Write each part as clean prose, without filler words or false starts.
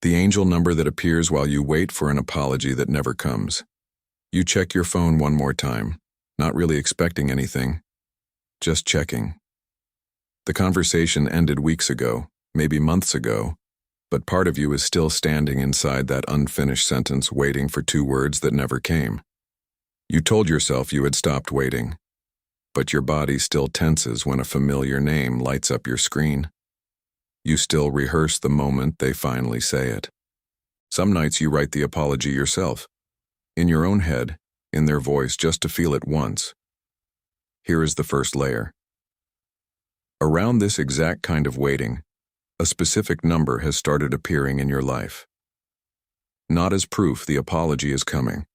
The angel number that appears while you wait for an apology that never comes. You check your phone one more time, not really expecting anything, just checking. The conversation ended weeks ago, maybe months ago, but part of you is still standing inside that unfinished sentence waiting for two words that never came. You told yourself you had stopped waiting, but your body still tenses when a familiar name lights up your screen. You still rehearse the moment they finally say it. Some nights you write the apology yourself, in your own head, in their voice, just to feel it once. Here is the first layer. Around this exact kind of waiting, a specific number has started appearing in your life. Not as proof the apology is coming,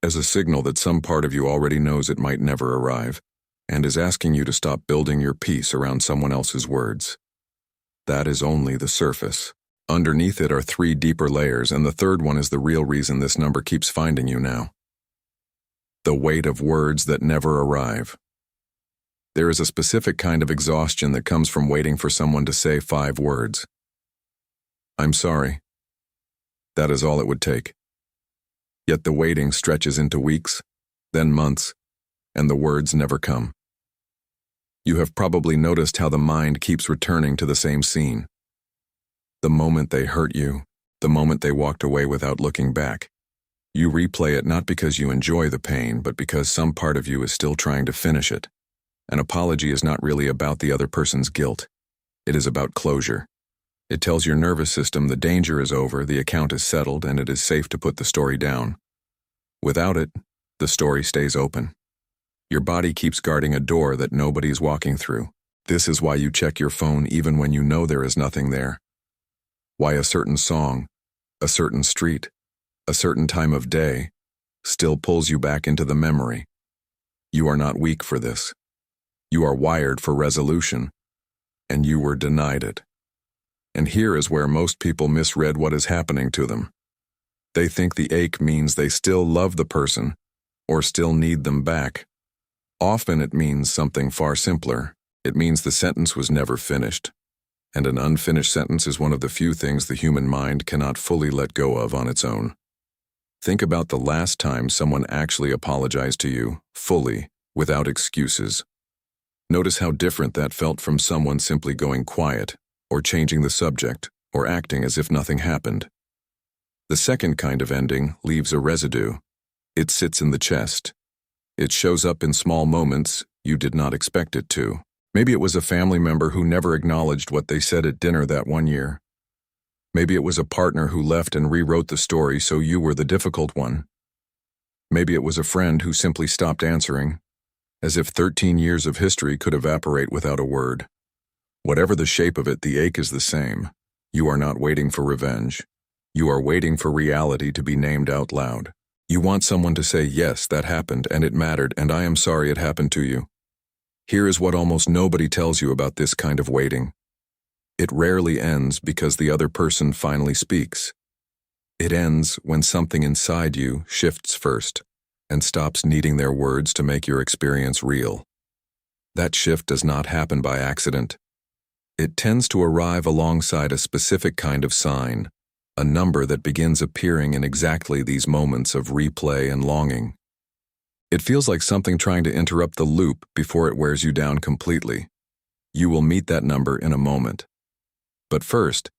as a signal that some part of you already knows it might never arrive, and is asking you to stop building your peace around someone else's words. That is only the surface. Underneath it are 3 deeper layers, and the third one is the real reason this number keeps finding you now. The weight of words that never arrive. There is a specific kind of exhaustion that comes from waiting for someone to say 5 words. I'm sorry. That is all it would take. Yet the waiting stretches into weeks, then months, and the words never come. You have probably noticed how the mind keeps returning to the same scene. The moment they hurt you, the moment they walked away without looking back. You replay it not because you enjoy the pain, but because some part of you is still trying to finish it. An apology is not really about the other person's guilt. It is about closure. It tells your nervous system the danger is over, the account is settled, and it is safe to put the story down. Without it, the story stays open. Your body keeps guarding a door that nobody's walking through. This is why you check your phone even when you know there is nothing there. Why a certain song, a certain street, a certain time of day still pulls you back into the memory. You are not weak for this. You are wired for resolution, and you were denied it. And here is where most people misread what is happening to them. They think the ache means they still love the person or still need them back. Often it means something far simpler. It means the sentence was never finished. And an unfinished sentence is one of the few things the human mind cannot fully let go of on its own. Think about the last time someone actually apologized to you, fully, without excuses. Notice how different that felt from someone simply going quiet, or changing the subject, or acting as if nothing happened. The second kind of ending leaves a residue. It sits in the chest. It shows up in small moments you did not expect it to. Maybe it was a family member who never acknowledged what they said at dinner that one year. Maybe it was a partner who left and rewrote the story so you were the difficult one. Maybe it was a friend who simply stopped answering, as if 13 years of history could evaporate without a word. Whatever the shape of it, the ache is the same. You are not waiting for revenge. You are waiting for reality to be named out loud. You want someone to say, yes, that happened, and it mattered, and I am sorry it happened to you. Here is what almost nobody tells you about this kind of waiting. It rarely ends because the other person finally speaks. It ends when something inside you shifts first and stops needing their words to make your experience real. That shift does not happen by accident. It tends to arrive alongside a specific kind of sign, a number that begins appearing in exactly these moments of replay and longing. It feels like something trying to interrupt the loop before it wears you down completely. You will meet that number in a moment. But first,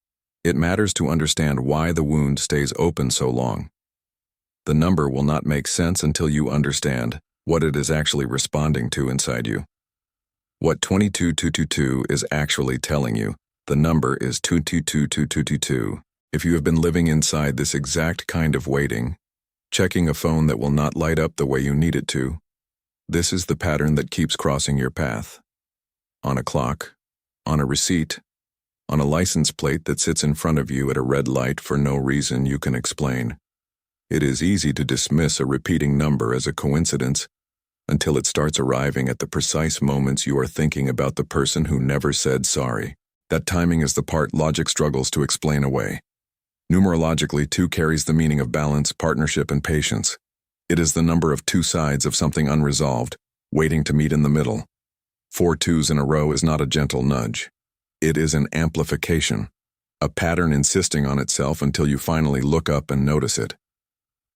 it matters to understand why the wound stays open so long. The number will not make sense until you understand what it is actually responding to inside you. What 22222 is actually telling you, the number is 2222222. If you have been living inside this exact kind of waiting, checking a phone that will not light up the way you need it to, this is the pattern that keeps crossing your path. On a clock, on a receipt, on a license plate that sits in front of you at a red light for no reason you can explain. It is easy to dismiss a repeating number as a coincidence until it starts arriving at the precise moments you are thinking about the person who never said sorry. That timing is the part logic struggles to explain away. Numerologically, 2 carries the meaning of balance, partnership, and patience. It is the number of 2 sides of something unresolved, waiting to meet in the middle. 4 2s in a row is not a gentle nudge. It is an amplification, a pattern insisting on itself until you finally look up and notice it.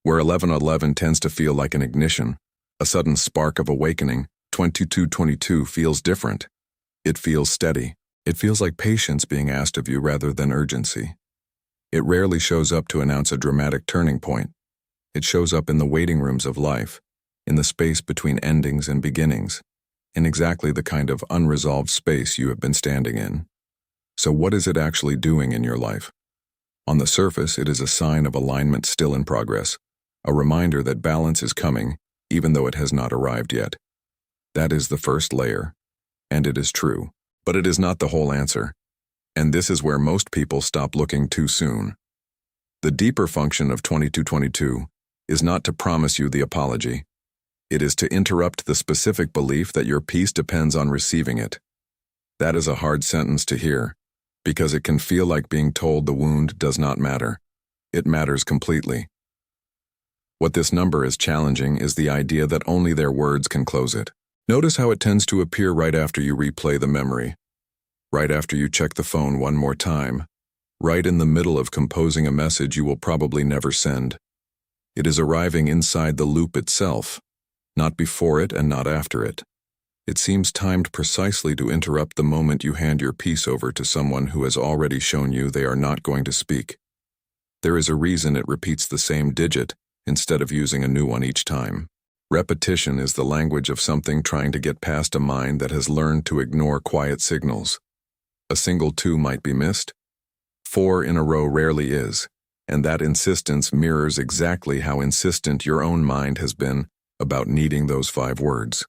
Where 1111 tends to feel like an ignition, a sudden spark of awakening, 2222 feels different. It feels steady. It feels like patience being asked of you rather than urgency. It rarely shows up to announce a dramatic turning point. It shows up in the waiting rooms of life, in the space between endings and beginnings, in exactly the kind of unresolved space you have been standing in. So what is it actually doing in your life? On the surface, it is a sign of alignment still in progress, a reminder that balance is coming, even though it has not arrived yet. That is the first layer, and it is true, but it is not the whole answer. And this is where most people stop looking too soon. The deeper function of 2222 is not to promise you the apology. It is to interrupt the specific belief that your peace depends on receiving it. That is a hard sentence to hear, because it can feel like being told the wound does not matter. It matters completely. What this number is challenging is the idea that only their words can close it. Notice how it tends to appear right after you replay the memory, right after you check the phone one more time, right in the middle of composing a message you will probably never send. It is arriving inside the loop itself, not before it and not after it. It seems timed precisely to interrupt the moment you hand your piece over to someone who has already shown you they are not going to speak. There is a reason it repeats the same digit instead of using a new one each time. Repetition is the language of something trying to get past a mind that has learned to ignore quiet signals. A single 2 might be missed. 4 in a row rarely is, and that insistence mirrors exactly how insistent your own mind has been about needing those 5 words.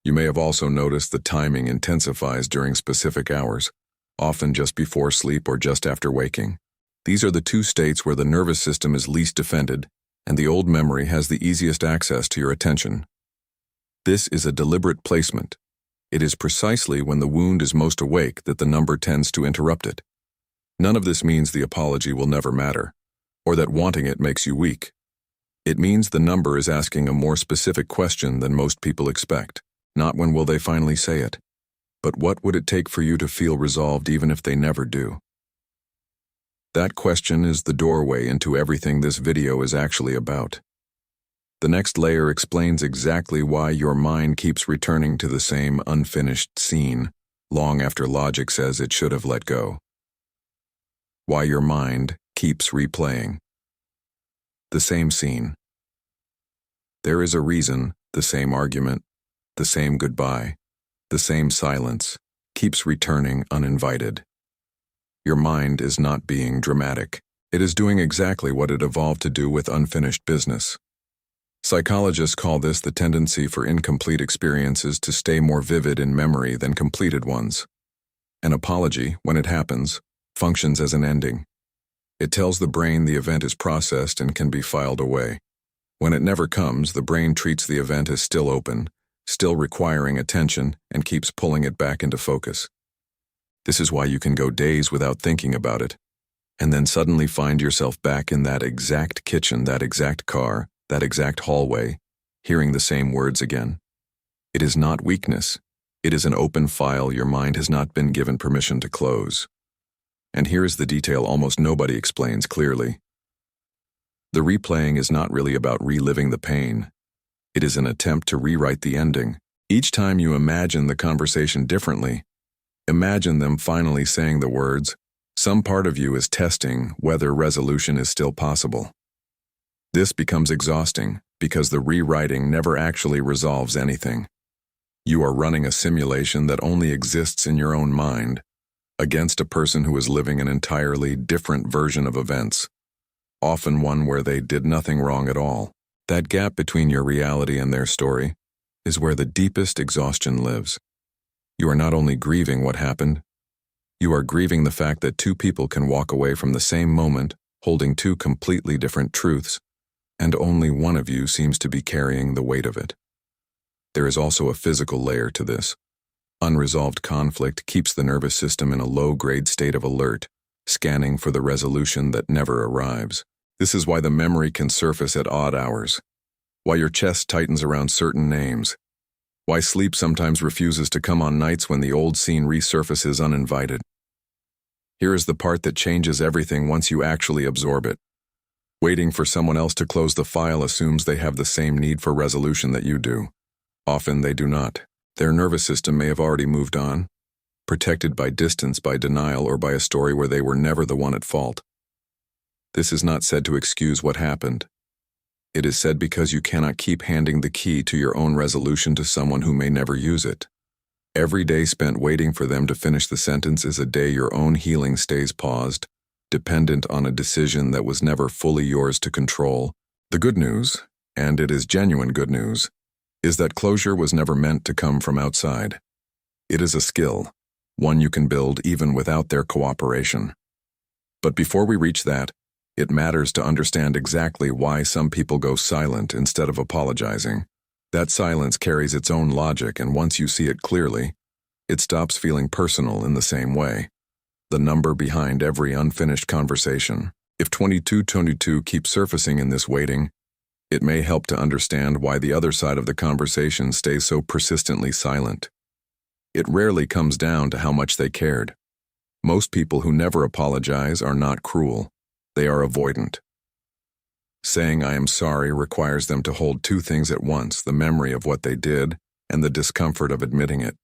You may have also noticed the timing intensifies during specific hours, often just before sleep or just after waking. These are the 2 states where the nervous system is least defended, and the old memory has the easiest access to your attention. This is a deliberate placement. It is precisely when the wound is most awake that the number tends to interrupt it. None of this means the apology will never matter, or that wanting it makes you weak. It means the number is asking a more specific question than most people expect. Not when will they finally say it, but what would it take for you to feel resolved even if they never do? That question is the doorway into everything this video is actually about. The next layer explains exactly why your mind keeps returning to the same unfinished scene, long after logic says it should have let go. Why your mind keeps replaying the same scene. There is a reason the same argument, the same goodbye, the same silence, keeps returning uninvited. Your mind is not being dramatic. It is doing exactly what it evolved to do with unfinished business. Psychologists call this the tendency for incomplete experiences to stay more vivid in memory than completed ones. An apology, when it happens, functions as an ending. It tells the brain the event is processed and can be filed away. When it never comes, the brain treats the event as still open, still requiring attention, and keeps pulling it back into focus. This is why you can go days without thinking about it, and then suddenly find yourself back in that exact kitchen, that exact car, that exact hallway, hearing the same words again. It is not weakness. It is an open file your mind has not been given permission to close. And here is the detail almost nobody explains clearly. The replaying is not really about reliving the pain. It is an attempt to rewrite the ending. Each time you imagine the conversation differently, imagine them finally saying the words, some part of you is testing whether resolution is still possible. This becomes exhausting because the rewriting never actually resolves anything. You are running a simulation that only exists in your own mind, against a person who is living an entirely different version of events, often one where they did nothing wrong at all. That gap between your reality and their story is where the deepest exhaustion lives. You are not only grieving what happened, you are grieving the fact that 2 people can walk away from the same moment holding 2 completely different truths, and only one of you seems to be carrying the weight of it. There is also a physical layer to this. Unresolved conflict keeps the nervous system in a low-grade state of alert, scanning for the resolution that never arrives. This is why the memory can surface at odd hours, why your chest tightens around certain names, why sleep sometimes refuses to come on nights when the old scene resurfaces uninvited. Here is the part that changes everything once you actually absorb it. Waiting for someone else to close the file assumes they have the same need for resolution that you do. Often they do not. Their nervous system may have already moved on, protected by distance, by denial, or by a story where they were never the one at fault. This is not said to excuse what happened. It is said because you cannot keep handing the key to your own resolution to someone who may never use it. Every day spent waiting for them to finish the sentence is a day your own healing stays paused, dependent on a decision that was never fully yours to control. The good news, and it is genuine good news, is that closure was never meant to come from outside. It is a skill, one you can build even without their cooperation. But before we reach that, it matters to understand exactly why some people go silent instead of apologizing. That silence carries its own logic, and once you see it clearly, it stops feeling personal in the same way. The number behind every unfinished conversation. If 2222 keeps surfacing in this waiting, it may help to understand why the other side of the conversation stays so persistently silent. It rarely comes down to how much they cared. Most people who never apologize are not cruel. They are avoidant. Saying I am sorry requires them to hold two things at once, the memory of what they did and the discomfort of admitting it.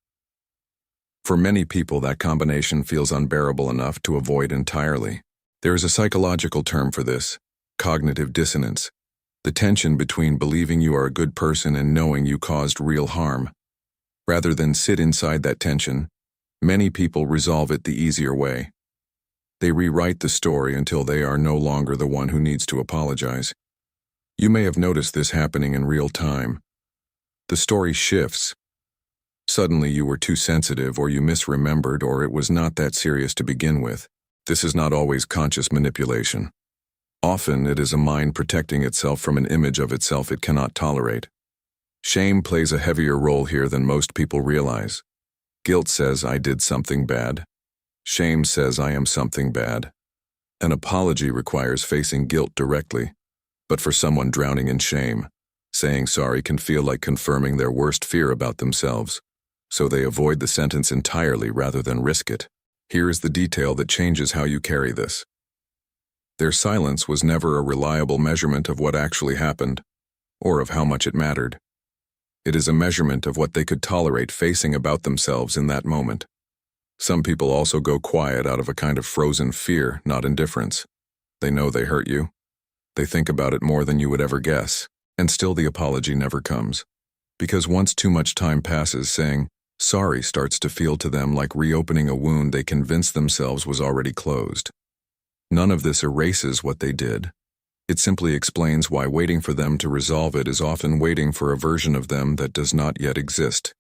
For many people, that combination feels unbearable enough to avoid entirely. There is a psychological term for this: cognitive dissonance, the tension between believing you are a good person and knowing you caused real harm. Rather than sit inside that tension, many people resolve it the easier way. They rewrite the story until they are no longer the one who needs to apologize. You may have noticed this happening in real time. The story shifts. Suddenly you were too sensitive, or you misremembered, or it was not that serious to begin with. This is not always conscious manipulation. Often it is a mind protecting itself from an image of itself it cannot tolerate. Shame plays a heavier role here than most people realize. Guilt says I did something bad. Shame says I am something bad. An apology requires facing guilt directly, but for someone drowning in shame, saying sorry can feel like confirming their worst fear about themselves, so they avoid the sentence entirely rather than risk it. Here is the detail that changes how you carry this. Their silence was never a reliable measurement of what actually happened, or of how much it mattered. It is a measurement of what they could tolerate facing about themselves in that moment. Some people also go quiet out of a kind of frozen fear, not indifference. They know they hurt you. They think about it more than you would ever guess, and still the apology never comes. Because once too much time passes, saying sorry starts to feel to them like reopening a wound they convinced themselves was already closed. None of this erases what they did. It simply explains why waiting for them to resolve it is often waiting for a version of them that does not yet exist.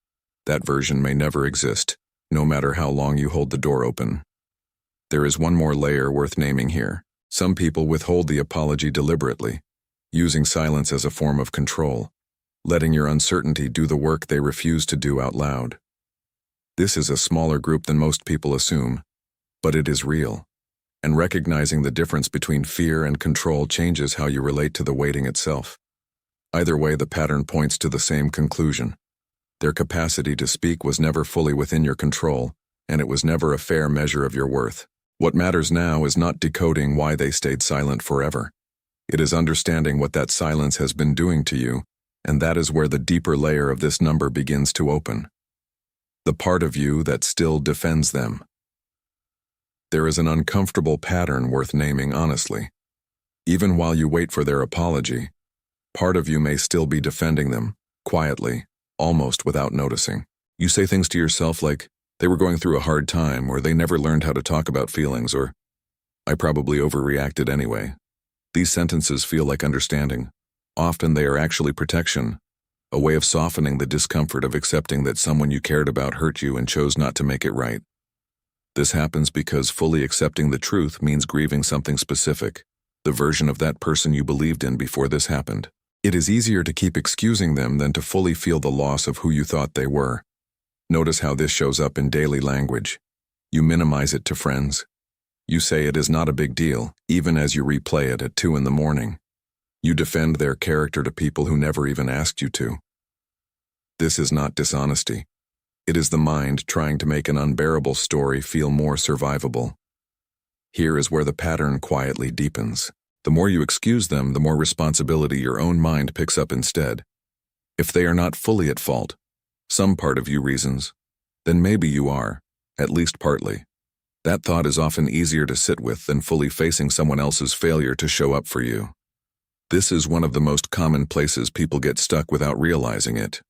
That version may never exist, no matter how long you hold the door open. There is one more layer worth naming here. Some people withhold the apology deliberately, using silence as a form of control, letting your uncertainty do the work they refuse to do out loud. This is a smaller group than most people assume, but it is real, and recognizing the difference between fear and control changes how you relate to the waiting itself. Either way, the pattern points to the same conclusion. Their capacity to speak was never fully within your control, and it was never a fair measure of your worth. What matters now is not decoding why they stayed silent forever. It is understanding what that silence has been doing to you, and that is where the deeper layer of this number begins to open. The part of you that still defends them. There is an uncomfortable pattern worth naming honestly. Even while you wait for their apology, part of you may still be defending them, quietly, almost without noticing. You say things to yourself like, they were going through a hard time, or they never learned how to talk about feelings, or I probably overreacted anyway. These sentences feel like understanding. Often they are actually protection, a way of softening the discomfort of accepting that someone you cared about hurt you and chose not to make it right. This happens because fully accepting the truth means grieving something specific, the version of that person you believed in before this happened. It is easier to keep excusing them than to fully feel the loss of who you thought they were. Notice how this shows up in daily language. You minimize it to friends. You say it is not a big deal, even as you replay it at 2 a.m. You defend their character to people who never even asked you to. This is not dishonesty. It is the mind trying to make an unbearable story feel more survivable. Here is where the pattern quietly deepens. The more you excuse them, the more responsibility your own mind picks up instead. If they are not fully at fault, some part of you reasons, then maybe you are, at least partly. That thought is often easier to sit with than fully facing someone else's failure to show up for you. This is one of the most common places people get stuck without realizing it.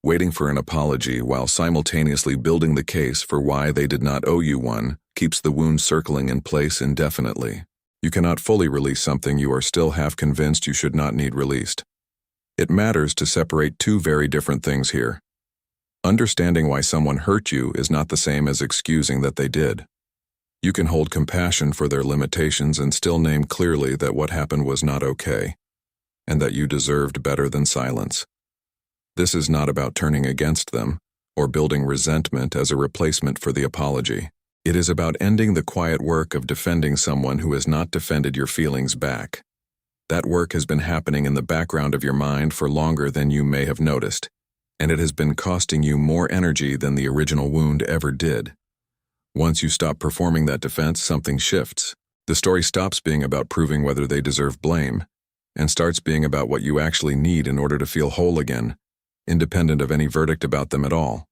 Waiting for an apology while simultaneously building the case for why they did not owe you one keeps the wound circling in place indefinitely. You cannot fully release something you are still half convinced you should not need released. It matters to separate two very different things here. Understanding why someone hurt you is not the same as excusing that they did. You can hold compassion for their limitations and still name clearly that what happened was not okay, and that you deserved better than silence. This is not about turning against them or building resentment as a replacement for the apology. It is about ending the quiet work of defending someone who has not defended your feelings back. That work has been happening in the background of your mind for longer than you may have noticed, and it has been costing you more energy than the original wound ever did. Once you stop performing that defense, something shifts. The story stops being about proving whether they deserve blame and starts being about what you actually need in order to feel whole again, independent of any verdict about them at all.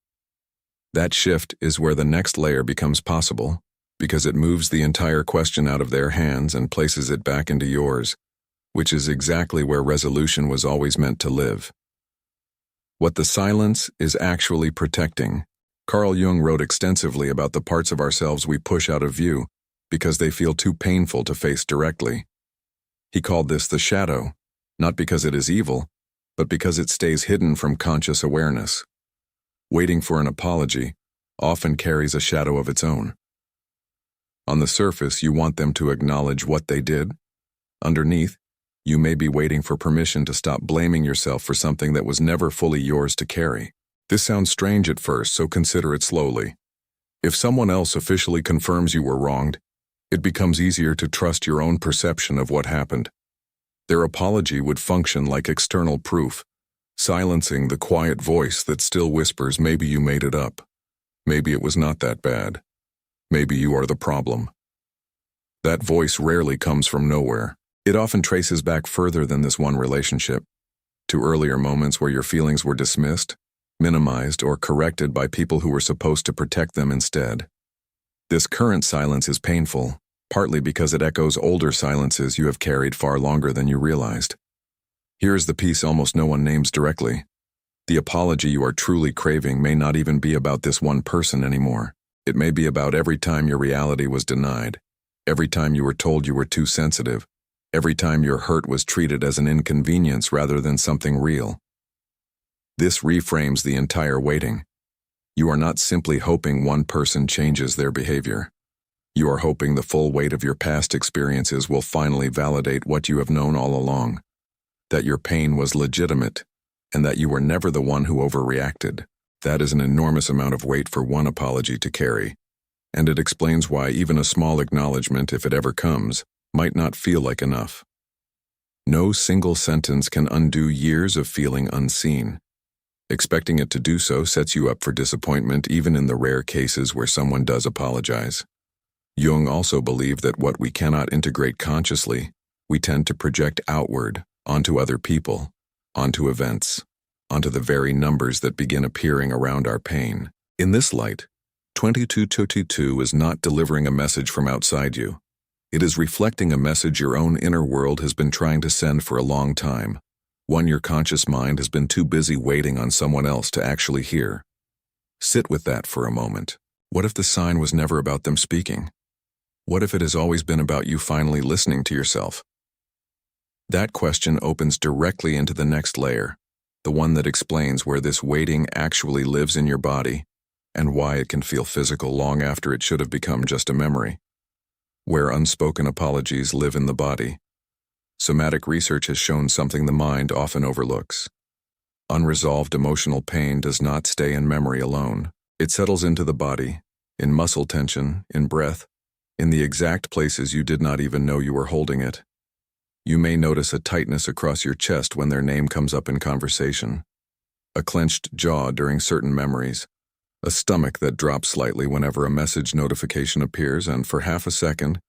That shift is where the next layer becomes possible, because it moves the entire question out of their hands and places it back into yours, which is exactly where resolution was always meant to live. What the silence is actually protecting. Carl Jung wrote extensively about the parts of ourselves we push out of view because they feel too painful to face directly. He called this the shadow, not because it is evil, but because it stays hidden from conscious awareness. Waiting for an apology often carries a shadow of its own. On the surface, you want them to acknowledge what they did. Underneath, you may be waiting for permission to stop blaming yourself for something that was never fully yours to carry. This sounds strange at first, so consider it slowly. If someone else officially confirms you were wronged, it becomes easier to trust your own perception of what happened. Their apology would function like external proof, silencing the quiet voice that still whispers, maybe you made it up. Maybe it was not that bad. Maybe you are the problem. That voice rarely comes from nowhere. It often traces back further than this one relationship, to earlier moments where your feelings were dismissed, minimized, or corrected by people who were supposed to protect them instead. This current silence is painful, partly because it echoes older silences you have carried far longer than you realized. Here is the piece almost no one names directly. The apology you are truly craving may not even be about this one person anymore. It may be about every time your reality was denied, every time you were told you were too sensitive, every time your hurt was treated as an inconvenience rather than something real. This reframes the entire waiting. You are not simply hoping one person changes their behavior. You are hoping the full weight of your past experiences will finally validate what you have known all along, that your pain was legitimate, and that you were never the one who overreacted. That is an enormous amount of weight for one apology to carry, and it explains why even a small acknowledgement, if it ever comes, might not feel like enough. No single sentence can undo years of feeling unseen. Expecting it to do so sets you up for disappointment even in the rare cases where someone does apologize. Jung also believed that what we cannot integrate consciously, we tend to project outward, onto other people, onto events, onto the very numbers that begin appearing around our pain. In this light, 2222 is not delivering a message from outside you. It is reflecting a message your own inner world has been trying to send for a long time, one your conscious mind has been too busy waiting on someone else to actually hear. Sit with that for a moment. What if the sign was never about them speaking? What if it has always been about you finally listening to yourself? That question opens directly into the next layer, the one that explains where this waiting actually lives in your body and why it can feel physical long after it should have become just a memory. Where unspoken apologies live in the body. Somatic research has shown something the mind often overlooks. Unresolved emotional pain does not stay in memory alone. It settles into the body, in muscle tension, in breath, in the exact places you did not even know you were holding it. You may notice a tightness across your chest when their name comes up in conversation, a clenched jaw during certain memories, A stomach that drops slightly whenever a message notification appears, and for half a second,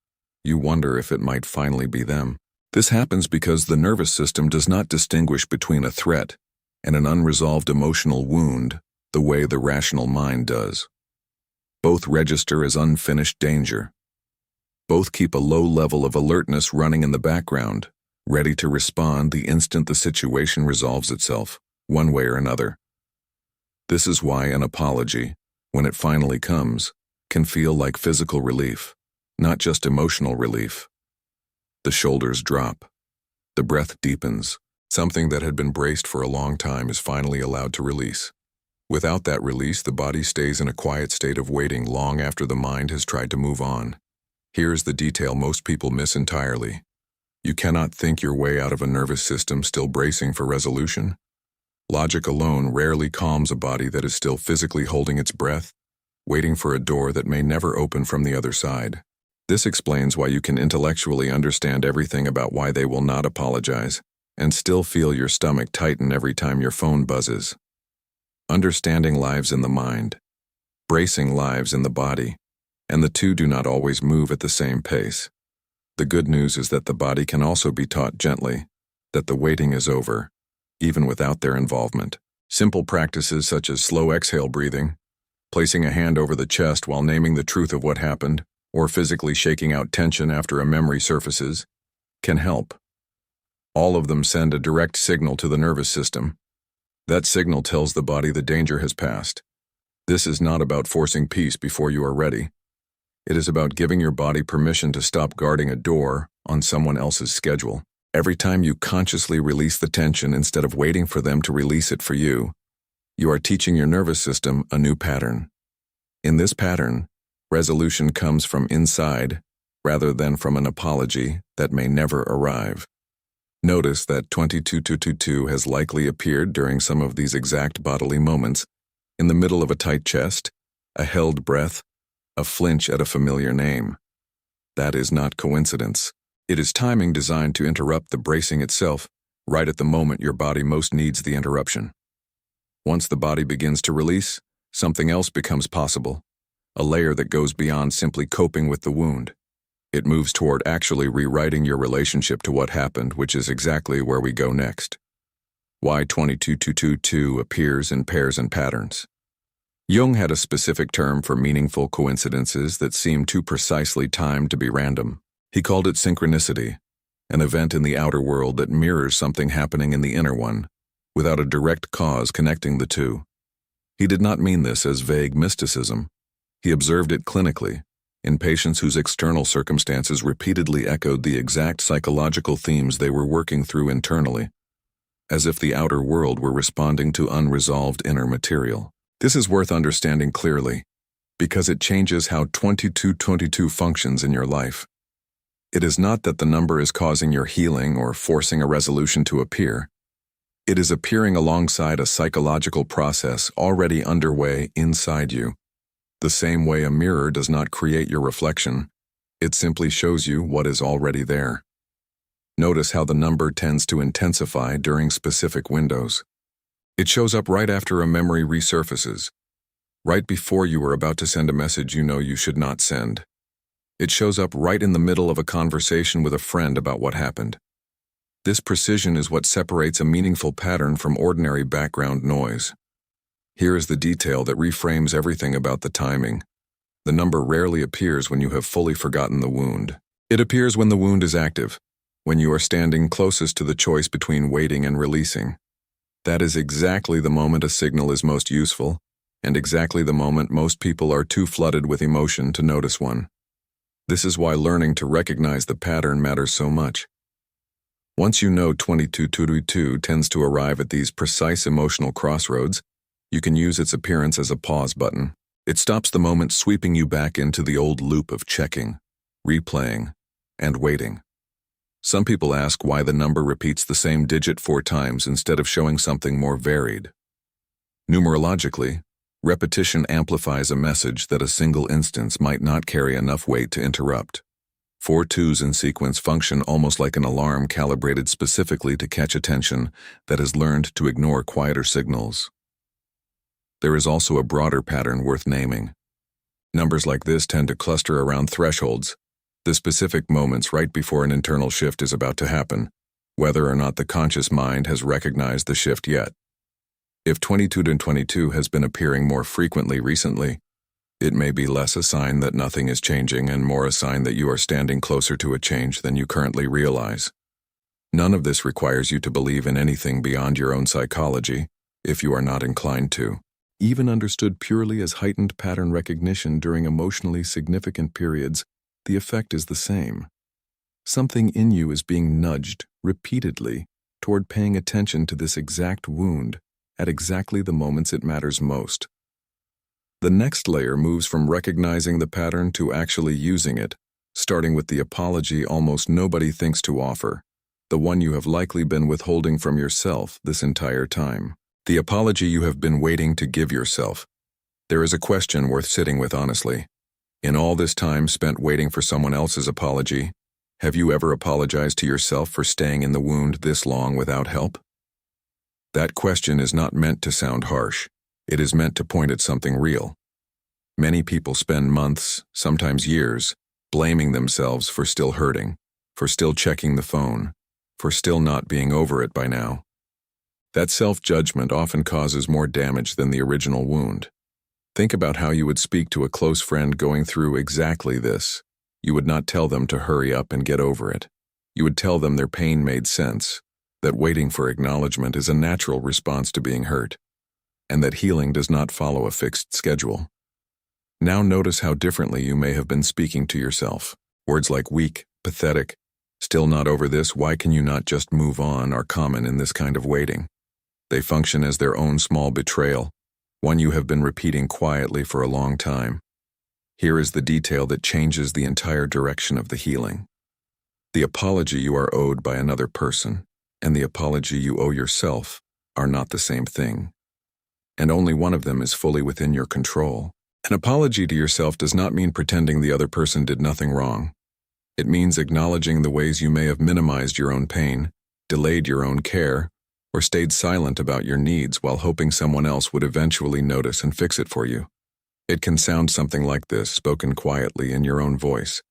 you wonder if it might finally be them. This happens because the nervous system does not distinguish between a threat and an unresolved emotional wound the way the rational mind does. Both register as unfinished danger. Both keep a low level of alertness running in the background, ready to respond the instant the situation resolves itself, one way or another. This is why an apology, when it finally comes, can feel like physical relief, not just emotional relief. The shoulders drop. The breath deepens. Something that had been braced for a long time is finally allowed to release. Without that release, the body stays in a quiet state of waiting long after the mind has tried to move on. Here's the detail most people miss entirely. You cannot think your way out of a nervous system still bracing for resolution. Logic alone rarely calms a body that is still physically holding its breath, waiting for a door that may never open from the other side. This explains why you can intellectually understand everything about why they will not apologize, and still feel your stomach tighten every time your phone buzzes. Understanding lives in the mind, bracing lives in the body, and the two do not always move at the same pace. The good news is that the body can also be taught gently that the waiting is over, even without their involvement. Simple practices such as slow exhale breathing, placing a hand over the chest while naming the truth of what happened, or physically shaking out tension after a memory surfaces, can help. All of them send a direct signal to the nervous system. That signal tells the body the danger has passed. This is not about forcing peace before you are ready. It is about giving your body permission to stop guarding a door on someone else's schedule. Every time you consciously release the tension instead of waiting for them to release it for you, you are teaching your nervous system a new pattern. In this pattern, resolution comes from inside rather than from an apology that may never arrive. Notice that 22222 has likely appeared during some of these exact bodily moments, in the middle of a tight chest, a held breath, a flinch at a familiar name. That is not coincidence. It is timing designed to interrupt the bracing itself, right at the moment your body most needs the interruption. Once the body begins to release, something else becomes possible, a layer that goes beyond simply coping with the wound. It moves toward actually rewriting your relationship to what happened, which is exactly where we go next. Why 22222 appears in pairs and patterns. Jung had a specific term for meaningful coincidences that seem too precisely timed to be random. He called it synchronicity, an event in the outer world that mirrors something happening in the inner one, without a direct cause connecting the two. He did not mean this as vague mysticism. He observed it clinically, in patients whose external circumstances repeatedly echoed the exact psychological themes they were working through internally, as if the outer world were responding to unresolved inner material. This is worth understanding clearly, because it changes how 2222 functions in your life. It is not that the number is causing your healing or forcing a resolution to appear. It is appearing alongside a psychological process already underway inside you. The same way a mirror does not create your reflection, it simply shows you what is already there. Notice how the number tends to intensify during specific windows. It shows up right after a memory resurfaces, right before you are about to send a message you know you should not send. It shows up right in the middle of a conversation with a friend about what happened. This precision is what separates a meaningful pattern from ordinary background noise. Here is the detail that reframes everything about the timing. The number rarely appears when you have fully forgotten the wound. It appears when the wound is active, when you are standing closest to the choice between waiting and releasing. That is exactly the moment a signal is most useful, and exactly the moment most people are too flooded with emotion to notice one. This is why learning to recognize the pattern matters so much. Once you know 2222 tends to arrive at these precise emotional crossroads, you can use its appearance as a pause button. It stops the moment sweeping you back into the old loop of checking, replaying, and waiting. Some people ask why the number repeats the same digit 4 times instead of showing something more varied. Numerologically, repetition amplifies a message that a single instance might not carry enough weight to interrupt. 4 twos in sequence function almost like an alarm calibrated specifically to catch attention that has learned to ignore quieter signals. There is also a broader pattern worth naming. Numbers like this tend to cluster around thresholds, the specific moments right before an internal shift is about to happen, whether or not the conscious mind has recognized the shift yet. If 22 has been appearing more frequently recently, it may be less a sign that nothing is changing and more a sign that you are standing closer to a change than you currently realize. None of this requires you to believe in anything beyond your own psychology, if you are not inclined to. Even understood purely as heightened pattern recognition during emotionally significant periods, the effect is the same. Something in you is being nudged, repeatedly, toward paying attention to this exact wound, at exactly the moments it matters most. The next layer moves from recognizing the pattern to actually using it, starting with the apology almost nobody thinks to offer, the one you have likely been withholding from yourself this entire time. The apology you have been waiting to give yourself. There is a question worth sitting with honestly. In all this time spent waiting for someone else's apology, have you ever apologized to yourself for staying in the wound this long without help? That question is not meant to sound harsh. It is meant to point at something real. Many people spend months, sometimes years, blaming themselves for still hurting, for still checking the phone, for still not being over it by now. That self-judgment often causes more damage than the original wound. Think about how you would speak to a close friend going through exactly this. You would not tell them to hurry up and get over it. You would tell them their pain made sense, that waiting for acknowledgement is a natural response to being hurt, and that healing does not follow a fixed schedule. Now notice how differently you may have been speaking to yourself. Words like weak, pathetic, still not over this, why can you not just move on are common in this kind of waiting. They function as their own small betrayal, one you have been repeating quietly for a long time. Here is the detail that changes the entire direction of the healing. The apology you are owed by another person and the apology you owe yourself are not the same thing. And only one of them is fully within your control. An apology to yourself does not mean pretending the other person did nothing wrong. It means acknowledging the ways you may have minimized your own pain, delayed your own care, or stayed silent about your needs while hoping someone else would eventually notice and fix it for you. It can sound something like this, spoken quietly in your own voice.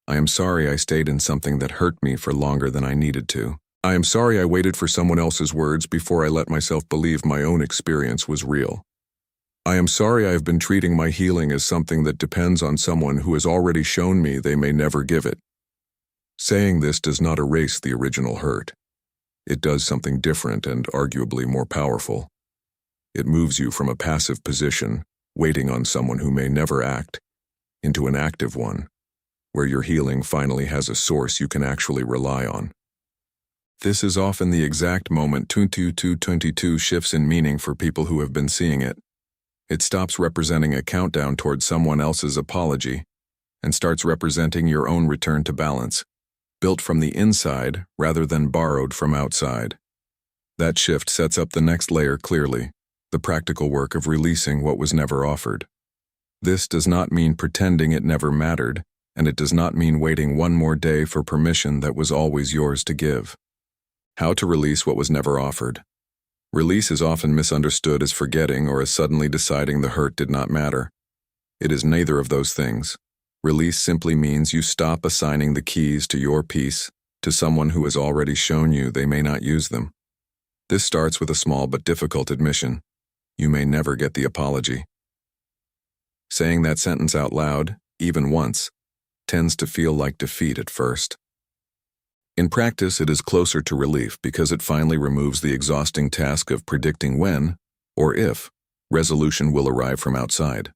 I am sorry I stayed in something that hurt me for longer than I needed to. I am sorry I waited for someone else's words before I let myself believe my own experience was real. I am sorry I have been treating my healing as something that depends on someone who has already shown me they may never give it. Saying this does not erase the original hurt. It does something different and arguably more powerful. It moves you from a passive position, waiting on someone who may never act, into an active one, where your healing finally has a source you can actually rely on. This is often the exact moment 22 shifts in meaning for people who have been seeing it. It stops representing a countdown towards someone else's apology and starts representing your own return to balance, built from the inside rather than borrowed from outside. That shift sets up the next layer clearly, the practical work of releasing what was never offered. This does not mean pretending it never mattered, and it does not mean waiting one more day for permission that was always yours to give. How to release what was never offered. Release is often misunderstood as forgetting or as suddenly deciding the hurt did not matter. It is neither of those things. Release simply means you stop assigning the keys to your peace to someone who has already shown you they may not use them. This starts with a small but difficult admission. You may never get the apology. Saying that sentence out loud, even once, tends to feel like defeat at first. In practice, it is closer to relief because it finally removes the exhausting task of predicting when, or if, resolution will arrive from outside.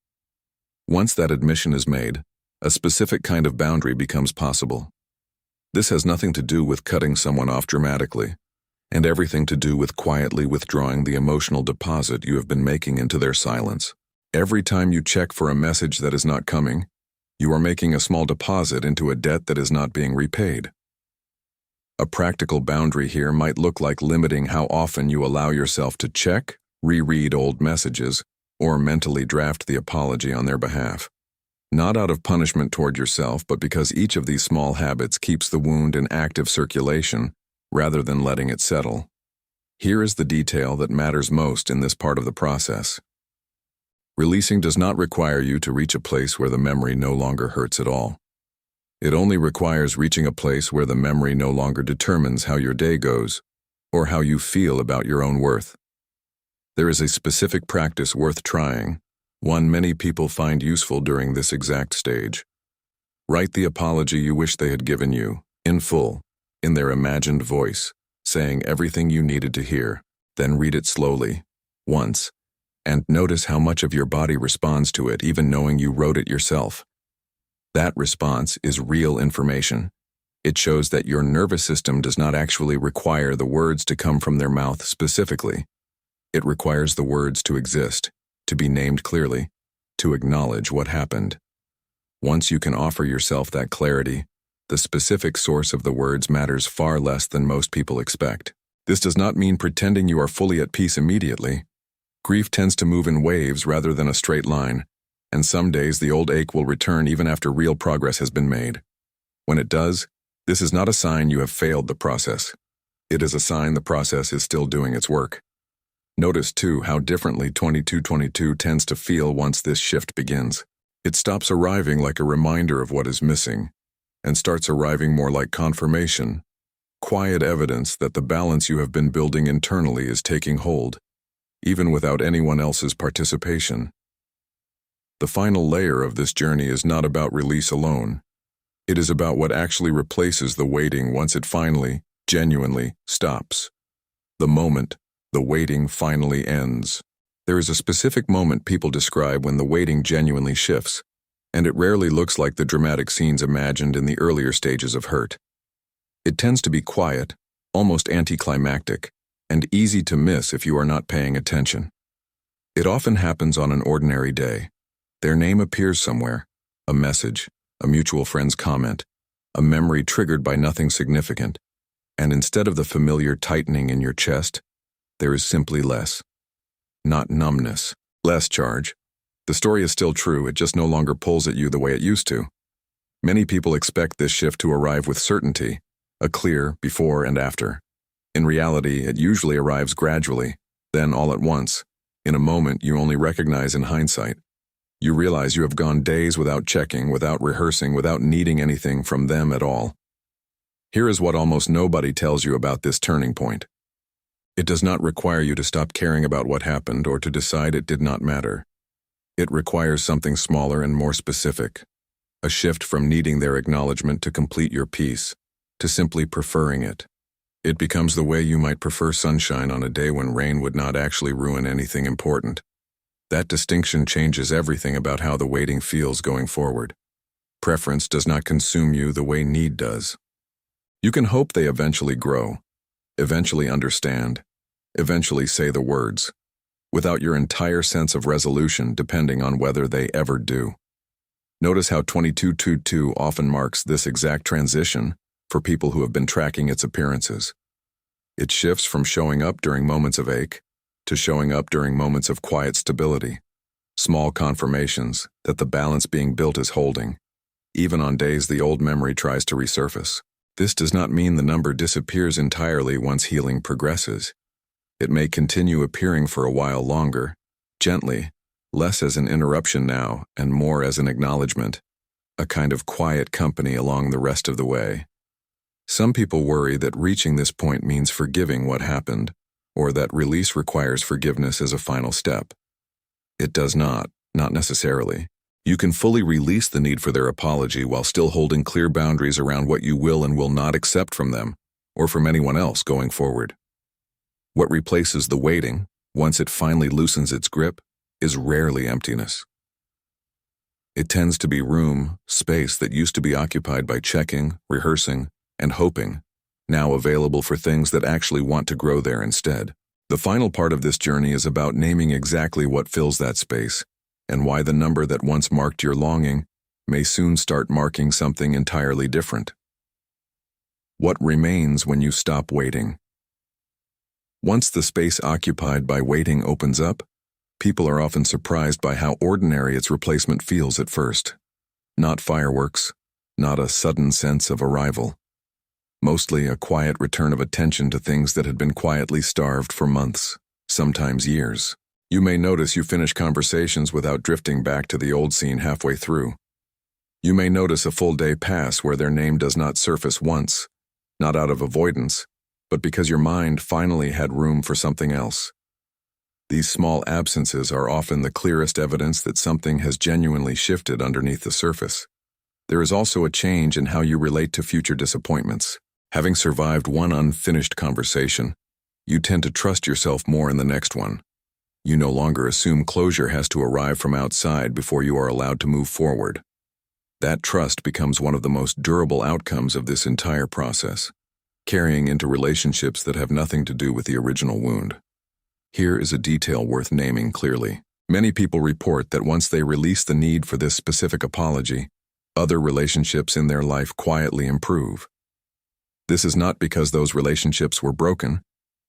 Once that admission is made, a specific kind of boundary becomes possible. This has nothing to do with cutting someone off dramatically, and everything to do with quietly withdrawing the emotional deposit you have been making into their silence. Every time you check for a message that is not coming, you are making a small deposit into a debt that is not being repaid. A practical boundary here might look like limiting how often you allow yourself to check, reread old messages, or mentally draft the apology on their behalf. Not out of punishment toward yourself, but because each of these small habits keeps the wound in active circulation rather than letting it settle. Here is the detail that matters most in this part of the process. Releasing does not require you to reach a place where the memory no longer hurts at all. It only requires reaching a place where the memory no longer determines how your day goes or how you feel about your own worth. There is a specific practice worth trying, one many people find useful during this exact stage. Write the apology you wish they had given you, in full, in their imagined voice, saying everything you needed to hear, then read it slowly, once, and notice how much of your body responds to it, even knowing you wrote it yourself. That response is real information. It shows that your nervous system does not actually require the words to come from their mouth specifically. It requires the words to exist, to be named clearly, to acknowledge what happened. Once you can offer yourself that clarity, the specific source of the words matters far less than most people expect. This does not mean pretending you are fully at peace immediately. Grief tends to move in waves rather than a straight line, and some days the old ache will return even after real progress has been made. When it does, this is not a sign you have failed the process. It is a sign the process is still doing its work. Notice, too, how differently 2222 tends to feel once this shift begins. It stops arriving like a reminder of what is missing, and starts arriving more like confirmation, quiet evidence that the balance you have been building internally is taking hold, even without anyone else's participation. The final layer of this journey is not about release alone. It is about what actually replaces the waiting once it finally, genuinely, stops. The moment the waiting finally ends. There is a specific moment people describe when the waiting genuinely shifts, and it rarely looks like the dramatic scenes imagined in the earlier stages of hurt. It tends to be quiet, almost anticlimactic, and easy to miss if you are not paying attention. It often happens on an ordinary day. Their name appears somewhere, a message, a mutual friend's comment, a memory triggered by nothing significant, and instead of the familiar tightening in your chest, there is simply less. Not numbness, less charge. The story is still true, it just no longer pulls at you the way it used to. Many people expect this shift to arrive with certainty, a clear before and after. In reality, it usually arrives gradually, then all at once, in a moment you only recognize in hindsight. You realize you have gone days without checking, without rehearsing, without needing anything from them at all. Here is what almost nobody tells you about this turning point. It does not require you to stop caring about what happened or to decide it did not matter. It requires something smaller and more specific. A shift from needing their acknowledgement to complete your peace, to simply preferring it. It becomes the way you might prefer sunshine on a day when rain would not actually ruin anything important. That distinction changes everything about how the waiting feels going forward. Preference does not consume you the way need does. You can hope they eventually grow, eventually understand, eventually say the words, without your entire sense of resolution depending on whether they ever do. Notice how 2222 often marks this exact transition for people who have been tracking its appearances. It shifts from showing up during moments of ache to showing up during moments of quiet stability, small confirmations that the balance being built is holding, even on days the old memory tries to resurface. This does not mean the number disappears entirely once healing progresses. It may continue appearing for a while longer, gently, less as an interruption now and more as an acknowledgement, a kind of quiet company along the rest of the way. Some people worry that reaching this point means forgiving what happened, or that release requires forgiveness as a final step. It does not necessarily. You can fully release the need for their apology while still holding clear boundaries around what you will and will not accept from them, or from anyone else going forward. What replaces the waiting, once it finally loosens its grip, is rarely emptiness. It tends to be room, space that used to be occupied by checking, rehearsing, and hoping, now available for things that actually want to grow there instead. The final part of this journey is about naming exactly what fills that space, and why the number that once marked your longing may soon start marking something entirely different. What remains when you stop waiting? Once the space occupied by waiting opens up, people are often surprised by how ordinary its replacement feels at first. Not fireworks, not a sudden sense of arrival. Mostly a quiet return of attention to things that had been quietly starved for months, sometimes years. You may notice you finish conversations without drifting back to the old scene halfway through. You may notice a full day pass where their name does not surface once, not out of avoidance, but because your mind finally had room for something else. These small absences are often the clearest evidence that something has genuinely shifted underneath the surface. There is also a change in how you relate to future disappointments. Having survived one unfinished conversation, you tend to trust yourself more in the next one. You no longer assume closure has to arrive from outside before you are allowed to move forward. That trust becomes one of the most durable outcomes of this entire process, carrying into relationships that have nothing to do with the original wound. Here is a detail worth naming clearly. Many people report that once they release the need for this specific apology, other relationships in their life quietly improve. This is not because those relationships were broken,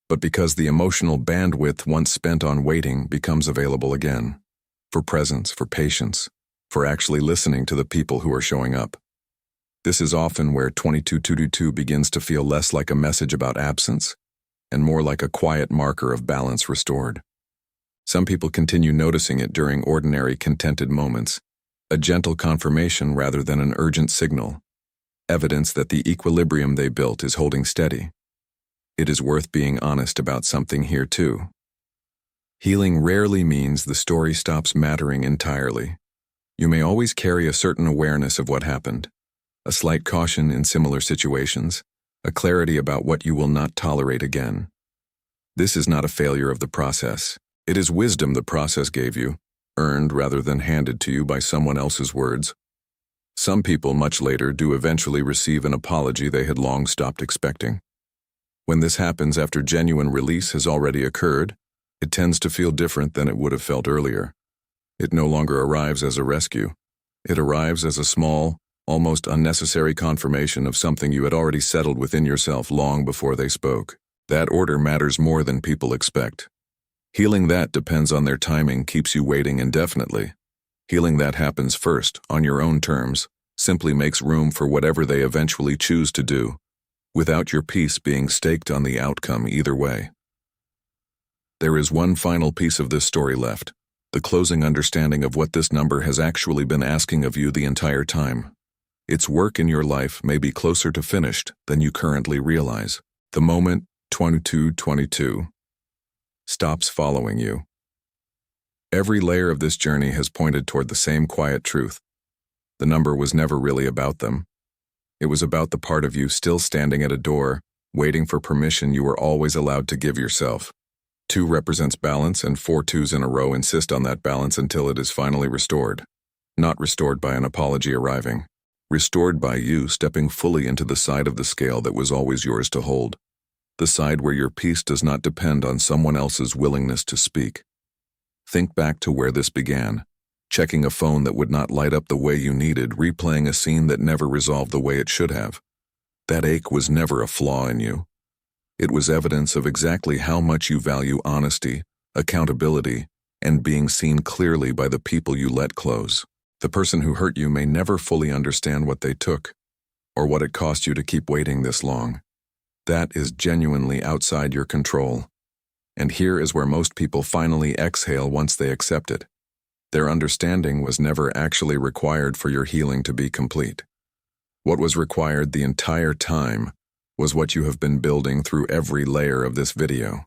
but because the emotional bandwidth once spent on waiting becomes available again, for presence, for patience, for actually listening to the people who are showing up. This is often where 2222 begins to feel less like a message about absence and more like a quiet marker of balance restored. Some people continue noticing it during ordinary contented moments, a gentle confirmation rather than an urgent signal, evidence that the equilibrium they built is holding steady. It is worth being honest about something here too. Healing rarely means the story stops mattering entirely. You may always carry a certain awareness of what happened, a slight caution in similar situations, a clarity about what you will not tolerate again. This is not a failure of the process. It is wisdom the process gave you, earned rather than handed to you by someone else's words. Some people much later do eventually receive an apology they had long stopped expecting. When this happens after genuine release has already occurred, it tends to feel different than it would have felt earlier. It no longer arrives as a rescue. It arrives as a small, almost unnecessary confirmation of something you had already settled within yourself long before they spoke. That order matters more than people expect. Healing that depends on their timing keeps you waiting indefinitely. Healing that happens first, on your own terms, simply makes room for whatever they eventually choose to do, without your peace being staked on the outcome either way. There is one final piece of this story left, the closing understanding of what this number has actually been asking of you the entire time. Its work in your life may be closer to finished than you currently realize. The moment 2222 stops following you. Every layer of this journey has pointed toward the same quiet truth. The number was never really about them. It was about the part of you still standing at a door, waiting for permission you were always allowed to give yourself. 2 represents balance, and 4 twos in a row insist on that balance until it is finally restored. Not restored by an apology arriving. Restored by you stepping fully into the side of the scale that was always yours to hold. The side where your peace does not depend on someone else's willingness to speak. Think back to where this began. Checking a phone that would not light up the way you needed, replaying a scene that never resolved the way it should have. That ache was never a flaw in you. It was evidence of exactly how much you value honesty, accountability, and being seen clearly by the people you let close. The person who hurt you may never fully understand what they took, or what it cost you to keep waiting this long. That is genuinely outside your control. And here is where most people finally exhale once they accept it. Their understanding was never actually required for your healing to be complete. What was required the entire time was what you have been building through every layer of this video.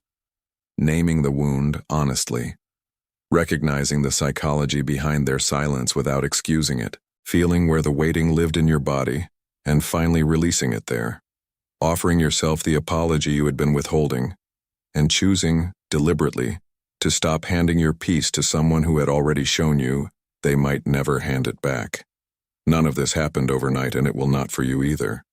Naming the wound honestly. Recognizing the psychology behind their silence without excusing it, feeling where the waiting lived in your body, and finally releasing it there. Offering yourself the apology you had been withholding, and choosing, deliberately, to stop handing your peace to someone who had already shown you they might never hand it back. None of this happened overnight, and it will not for you either.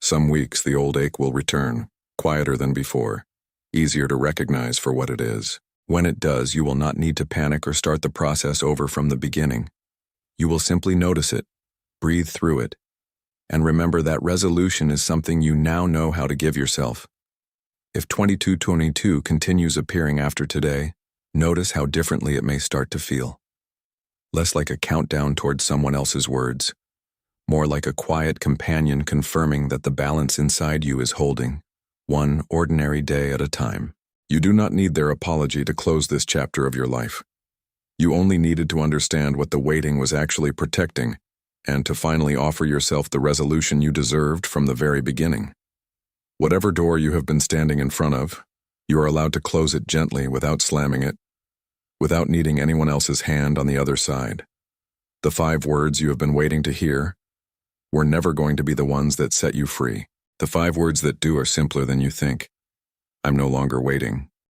Some weeks the old ache will return, quieter than before, easier to recognize for what it is. When it does, you will not need to panic or start the process over from the beginning. You will simply notice it, breathe through it, and remember that resolution is something you now know how to give yourself. If 2222 continues appearing after today, notice how differently it may start to feel. Less like a countdown towards someone else's words, more like a quiet companion confirming that the balance inside you is holding, one ordinary day at a time. You do not need their apology to close this chapter of your life. You only needed to understand what the waiting was actually protecting, and to finally offer yourself the resolution you deserved from the very beginning. Whatever door you have been standing in front of, you are allowed to close it gently without slamming it, without needing anyone else's hand on the other side. The 5 words you have been waiting to hear were never going to be the ones that set you free. The 5 words that do are simpler than you think. I'm no longer waiting.